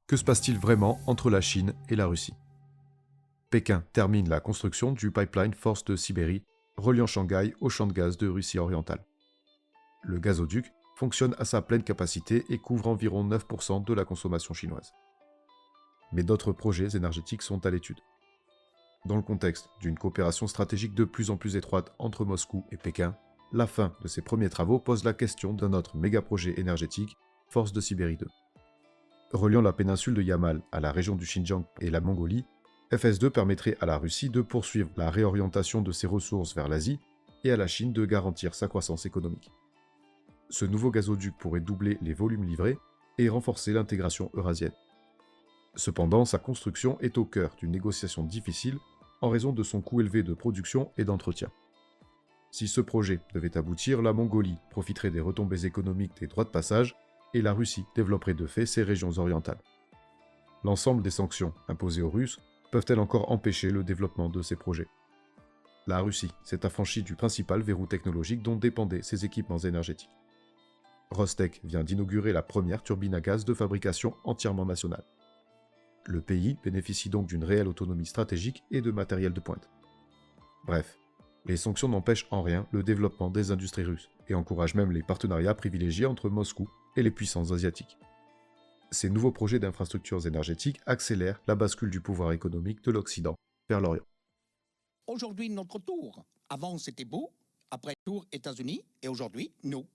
Que se passe-t-il vraiment entre la Chine et la Russie? Pékin termine la construction du pipeline Force de Sibérie, reliant Shanghai au champ de gaz de Russie orientale. Le gazoduc fonctionne à sa pleine capacité et couvre environ 9% de la consommation chinoise. Mais d'autres projets énergétiques sont à l'étude. Dans le contexte d'une coopération stratégique de plus en plus étroite entre Moscou et Pékin, la fin de ces premiers travaux pose la question d'un autre méga-projet énergétique, Force de Sibérie 2. Reliant la péninsule de Yamal à la région du Xinjiang et la Mongolie, FS2 permettrait à la Russie de poursuivre la réorientation de ses ressources vers l'Asie et à la Chine de garantir sa croissance économique. Ce nouveau gazoduc pourrait doubler les volumes livrés et renforcer l'intégration eurasienne. Cependant, sa construction est au cœur d'une négociation difficile en raison de son coût élevé de production et d'entretien. Si ce projet devait aboutir, la Mongolie profiterait des retombées économiques des droits de passage et la Russie développerait de fait ses régions orientales. L'ensemble des sanctions imposées aux Russes peuvent-elles encore empêcher le développement de ces projets? La Russie s'est affranchie du principal verrou technologique dont dépendaient ses équipements énergétiques. Rostec vient d'inaugurer la première turbine à gaz de fabrication entièrement nationale. Le pays bénéficie donc d'une réelle autonomie stratégique et de matériel de pointe. Bref, les sanctions n'empêchent en rien le développement des industries russes et encouragent même les partenariats privilégiés entre Moscou et les puissances asiatiques. Ces nouveaux projets d'infrastructures énergétiques accélèrent la bascule du pouvoir économique de l'Occident vers l'Orient. Aujourd'hui, notre tour. Avant, c'était beau. Après, tour États-Unis. Et aujourd'hui, nous.